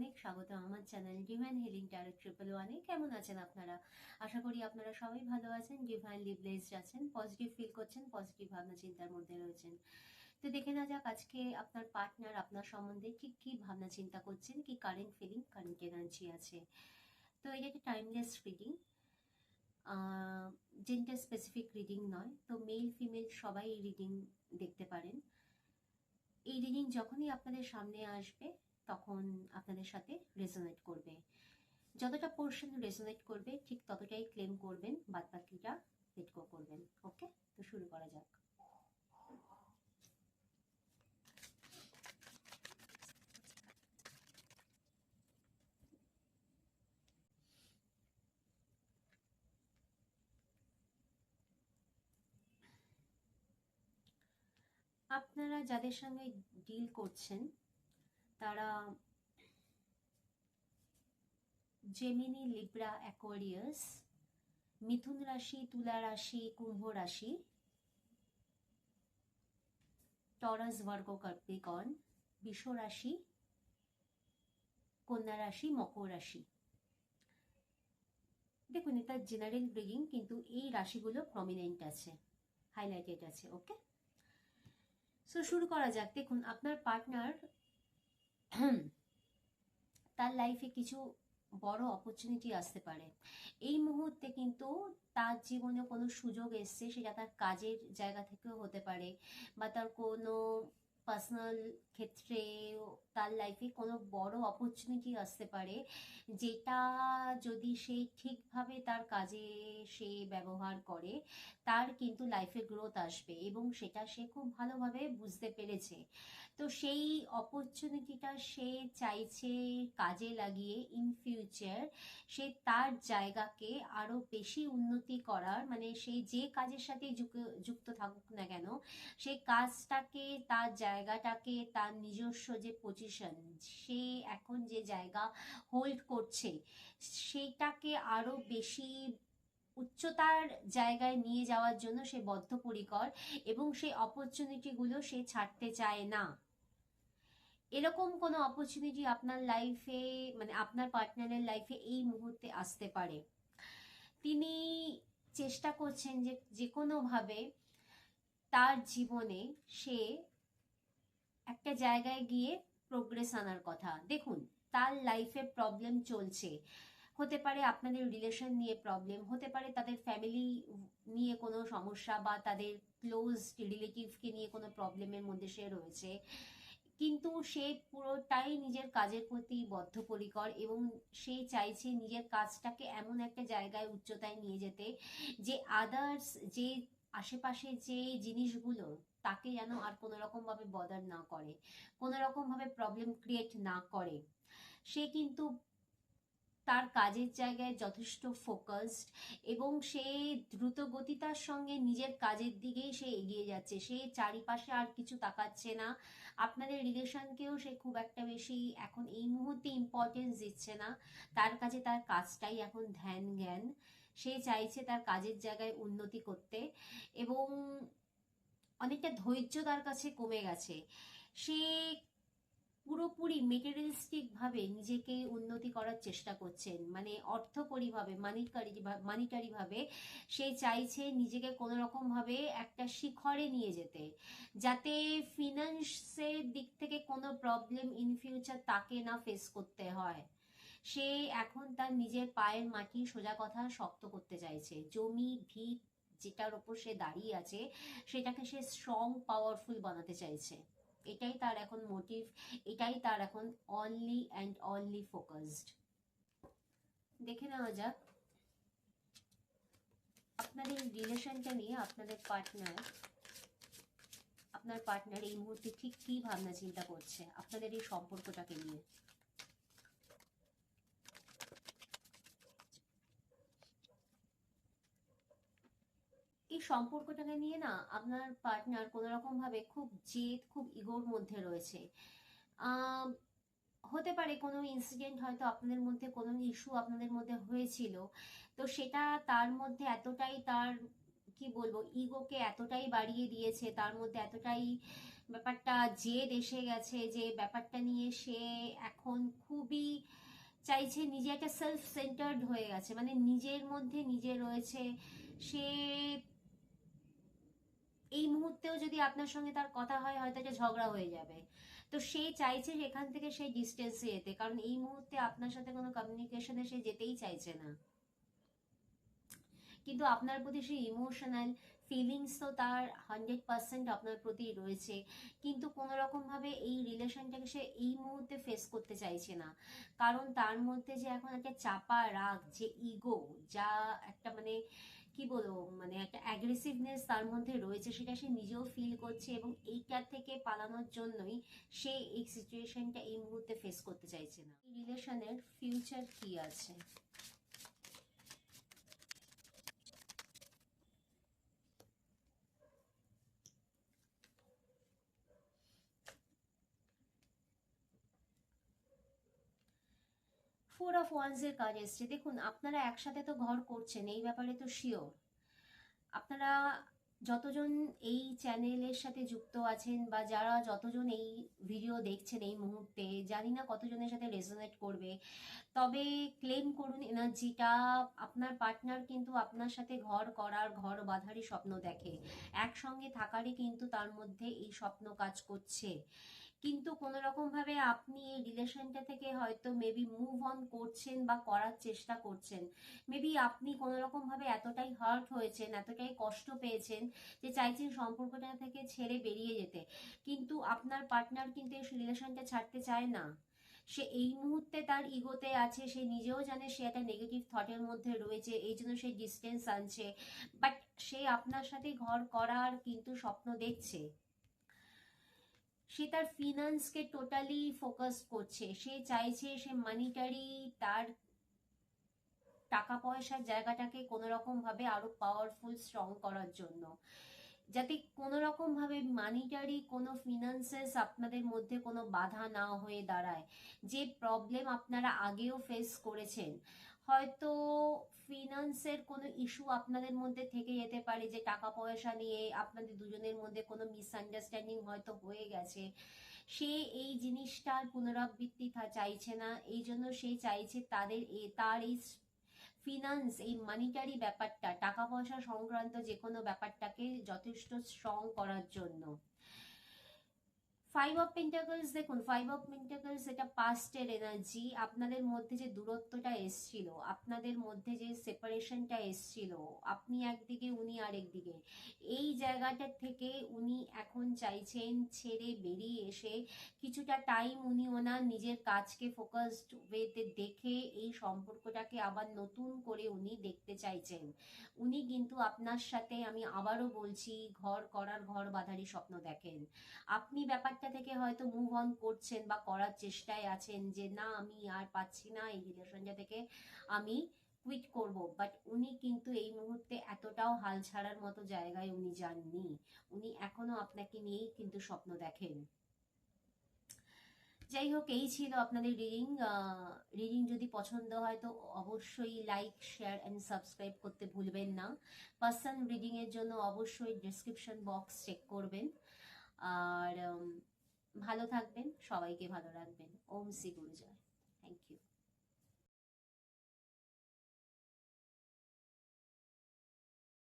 অনেক স্বাগত আমার চ্যানেল ডিভাইন হিলিং ট্যারো 111 কেমন আছেন আপনারা? আশা করি আপনারা সবাই ভালো আছেন, ডিভাইনলি ব্লেসড আছেন, পজিটিভ ফিল করছেন, পজিটিভ ভাবনা চিন্তার মধ্যে রয়েছেন। তো দেখে না যাক আজকে আপনার পার্টনার আপনার সম্বন্ধে ঠিক কি ভাবনা চিন্তা করছেন, কি কারেন্ট ফিলিং, কারেন্ট এনার্জি আছে। তো এটা একটা timeless reading, gender specific reading নয়। তো মেল ফিমেল সবাই এই রিডিং দেখতে পারেন। এই রিডিং যখনই আপনাদের সামনে আসবে তখন আপনাদের সাথে রেজোনেট করবে। যতটা পোর্শন রেজোনেট করবে ঠিক ততটাই ক্লেম করবেন, বাদ বাকিটা লেট গো করবেন। ওকে, তো শুরু করা যাক। আপনারা যাদের সঙ্গে ডিল করছেন তারা জেমিনি, লিব্রা, অ্যাকোয়ারিয়াস, মিথুন রাশি, তুলা রাশি, কুম্ভ রাশি, টরাস, ভার্গ, ক্যাপ্রিকর্ন, বৃষ রাশি, কন্যা রাশি, মকর রাশি। দেখুন, এটা জেনারেল রিডিং, কিন্তু এই রাশিগুলো প্রমিনেন্ট আছে, হাইলাইটেড আছে। ওকে, সো শুরু করা যাক। দেখুন, আপনার পার্টনার তার লাইফে কিছু বড় অপরচুনিটি আসতে পারে এই মুহূর্তে, কিন্তু তার জীবনে কোনো সুযোগ এসছে, সেটা তার কাজের জায়গা থেকেও হতে পারে বা তার কোনো পার্সোনাল ক্ষেত্রে তার লাইফে কোনো বড় অপরচুনিটি আসতে পারে, যেটা যদি সে ঠিকভাবে তার কাজে সে ব্যবহার করে তার কিন্তু লাইফে গ্রোথ আসবে এবং সেটা সে খুব ভালোভাবে বুঝতে পেরেছে। তো সেই অপরচুনিটিটা সে চাইছে কাজে লাগিয়ে ইন ফিউচার সে তার জায়গাকে আরো বেশি উন্নতি করার, মানে সে যে কাজের সাথে যুক্ত থাকুক না কেন সেই কাজটাকে, তার জায়গাটাকে, তার নিজস্ব যে পজিশন, সে এখন যে জায়গা হোল্ড করছে সেইটাকে আরো বেশি উচ্চতার জায়গায় নিয়ে যাওয়ার জন্য সে বদ্ধপরিকর এবং সেই অপরচুনিটিগুলো সে ছাড়তে চায় না। এরকম কোনো অপরচুনিটি আপনার লাইফে, মানে আপনার পার্টনারের লাইফে এই মুহূর্তে আসতে পারে। তিনি চেষ্টা করছেন যে যে কোনোভাবে তার জীবনে সে একটা জায়গায় গিয়ে প্রোগ্রেস আনার কথা। দেখুন, তার লাইফে প্রবলেম চলছে, হতে পারে আপনাদের রিলেশন নিয়ে প্রবলেম, হতে পারে তাদের ফ্যামিলি নিয়ে কোনো সমস্যা বা তাদের ক্লোজ রিলেটিভকে নিয়ে কোনো প্রবলেমের মধ্যে সে রয়েছে, কিন্তু সে পুরোটাই নিজের কাজের প্রতি বদ্ধপরিকর এবং সে চাইছে নিজের কাজটাকে এমন একটা জায়গায় উচ্চতায় নিয়ে যেতে যে আদার্স, যে আশেপাশে যে জিনিসগুলো তাকে যেন আর কোনো রকম ভাবে বদার না করে, কোনো রকম ভাবে প্রবলেম ক্রিয়েট না করে। সে কিন্তু তার কাজের জায়গায় যথেষ্ট ফোকাসড এবং সে দ্রুত গতিতার সঙ্গে নিজের কাজের দিকেই সে এগিয়ে যাচ্ছে, সে চারিপাশে আর কিছু তাকাচ্ছে না। আপনাদের রিলেশনকেও সে খুব একটা বেশি এখন এই মুহূর্তে ইম্পর্টেন্স দিচ্ছে না, তার কাছে তার কাজটাই এখন ধ্যান জ্ঞান। সে চাইছে তার কাজের জায়গায় উন্নতি করতে এবং অনেকটা ধৈর্য তার কাছে কমে গেছে। সে পুরোপুরি মেটেরিয়ালিস্টিক ভাবে নিজেকে উন্নতি করার চেষ্টা করছেন, মানে অর্থকরী ভাবে, মানিটারি ভাবে সে চাইছে নিজেকে কোনো রকম ভাবে একটা শিখরে নিয়ে যেতে, যাতে ফিনান্সের দিক থেকে কোনো প্রবলেম ইন ফিউচার তাকে না ফেস করতে হয়। সে এখন তার নিজের পায়ের মাটি সোজা কথা শক্ত করতে চাইছে, জমি ভিত যেটার ওপর সে দাঁড়িয়ে আছে সেটাকে সে স্ট্রং পাওয়ারফুল বানাতে চাইছে। এটাই তার এখন মোটিভ, এটাই তার এখন অনলি অ্যান্ড অনলি ফোকাসড। দেখে নেওয়া যাক আপনাদের রিলেশনটা নিয়ে আপনার পার্টনার এই মুহূর্তে ঠিক কি ভাবনা চিন্তা করছে আপনাদের এই সম্পর্কটাকে নিয়ে। এই সম্পর্কটাকে নিয়ে না আপনার পার্টনার কোনো রকম ভাবে খুব জেদ, খুব ইগোর মধ্যে রয়েছে। আহ হতে পারে কোনো ইনসিডেন্ট, হয়তো আপনাদের মধ্যে কোনো ইস্যু আপনাদের মধ্যে হয়েছিল, তো সেটা তার মধ্যে এতটাই, তার কি বলবো, ইগোকে এতটাই বাড়িয়ে দিয়েছে, তার মধ্যে এতটাই ব্যাপারটা জেদ এসে গেছে যে ব্যাপারটা নিয়ে সে এখন খুবই চাইছে, নিজে একটা সেলফ সেন্টার্ড হয়ে গেছে, মানে নিজের মধ্যে নিজে রয়েছে। সে এই মুহূর্তেও যদি আপনার সঙ্গে তার কথা হয় হয়তো একটা ঝগড়া হয়ে যাবে। তো সে চাইছে এখান থেকে সেই ডিস্টেন্সে যেতে, কারণ এই মুহূর্তে আপনার সাথে কোনো কমিউনিকেশনে সে যেতেই চাইছে না। কিন্তু আপনার প্রতি সেই ইমোশনাল ফিলিংস তো তার 100% আপনার প্রতি রয়েছে, কিন্তু কোনো রকম ভাবে এই রিলেশনটাকে সে এই মুহূর্তে ফেস করতে চাইছে না। কারণ তার মধ্যে যে এখন একটা চাপা রাগ, যে ইগো, যা একটা মানে কি বলবো, মানে একটা অ্যাগ্রেসিভনেস তার মধ্যে রয়েছে, সেটা সে নিজেও ফিল করছে, এবং এইটার থেকে পালানোর জন্যই সে এই সিচুয়েশনটা এই মুহূর্তে ফেস করতে চাইছে না। এই রিলেশনের ফিউচার কি আছে? ফোর অফ ওয়ান্স এর কাজ এসছে। দেখুন, আপনারা একসাথে তো ঘর করছেন, এই ব্যাপারে তো শিওর। আপনারা যতজন এই চ্যানেলের সাথে যুক্ত আছেন, বা যারা যতজন এই ভিডিও দেখছেন এই মুহূর্তে, জানি না কতজনের সাথে রেজোনেট করবে, তবে ক্লেম করুন এনার্জিটা। আপনার পার্টনার কিন্তু আপনার সাথে ঘর করার, ঘর বাঁধারই স্বপ্ন দেখে, একসঙ্গে থাকারই কিন্তু তার মধ্যে এই স্বপ্ন কাজ করছে। কিন্তু কোনো রকম ভাবে আপনি এই রিলেশনটা থেকে হয়তো মেবি মুভ অন করছেন বা করার চেষ্টা করছেন। মেবি আপনি কোনো রকম ভাবে এতটাই হার্ট হয়েছেন, এতটাই কষ্ট পেয়েছেন, যে চাইছেন সম্পর্কটা থেকে ছেড়ে বেরিয়ে যেতে। কিন্তু আপনার পার্টনার কিন্তু এই রিলেশনটা ছাড়তে চায় না। সে এই মুহূর্তে তার ইগোতে আছে, সে নিজেও জানে সে একটা নেগেটিভ থটের মধ্যে রয়েছে, এই জন্য সে ডিস্টেন্স আনছে। বাট সে আপনার সাথে ঘর করার কিন্তু স্বপ্ন দেখছে। সে তার ফিনান্সকে টোটালি ফোকাস করছে, সে চাইছে সে মানিটারি, তার টাকা পয়সার জায়গাটাকে কোনো রকম ভাবে আরো পাওয়ারফুল স্ট্রং করার জন্য, যাতে কোনো রকম ভাবে মানিটারি কোনো ফিনান্সেস আপনাদের মধ্যে কোনো বাধা না হয়ে দাঁড়ায়। যে প্রবলেম আপনারা আগেও ফেস করেছেন, হয়তো ফিনান্সের কোনো ইস্যু আপনাদের মধ্যে থেকে যেতে পারে, যে টাকা পয়সা নিয়ে আপনাদের দুজনের মধ্যে কোনো মিসআন্ডারস্ট্যান্ডিং হয়তো হয়ে গেছে। সে এই জিনিসটার পুনরাবৃত্তি চাইছে না, এই জন্য সে চাইছে তার এই ফিনান্স, এই মানিটারি ব্যাপারটা, টাকা পয়সা সংক্রান্ত যে কোনো ব্যাপারটাকে যথেষ্ট স্ট্রং করার জন্য। ফাইভ অফ পেন্টাকলস, দেখুন ফাইভ অফ পেন্টাকলস এটা পাস্টের এনার্জি। আপনাদের মধ্যে যে দূরত্বটা এসছিল, আপনাদের মধ্যে যে সেপারেশনটা এসছিল, আপনি একদিকে উনি আরেকদিকে, এই জায়গাটা থেকে উনি এখন চাইছেন ছেড়ে বেরিয়ে এসে কিছুটা টাইম উনি ওনার নিজের কাজকে ফোকাসড ওয়েতে দেখে এই সম্পর্কটাকে আবার নতুন করে উনি দেখতে চাইছেন। উনি কিন্তু আপনার সাথে, আমি আবারও বলছি, ঘর করার, ঘর বাঁধারই স্বপ্ন দেখেন। আপনি ব্যাপারটা থেকে হয়তো মুভ অন করছেন বা করার চেষ্টায় আছেন, যে না আমি আর পাচ্ছি না এই রিলেশনটা থেকে, আমি কুইট করব। বাট উনি কিন্তু এই মুহূর্তে এতটাও হাল ছাড়ার মতো জায়গায় উনি যাননি। উনি এখনো আপনাকে নিয়েই কিন্তু স্বপ্ন দেখেন। যাই হোক, এই ছিল আপনাদের রিডিং। রিডিং যদি পছন্দ হয় তো অবশ্যই লাইক, শেয়ার অ্যান্ড সাবস্ক্রাইব করতে ভুলবেন না। পার্সোনাল রিডিং এর জন্য অবশ্যই ডেসক্রিপশন বক্স চেক করবেন। আর ভালো থাকবেন, সবাইকে ভালো রাখবেন। ওম শ্রী গুরুজয়। Thank you.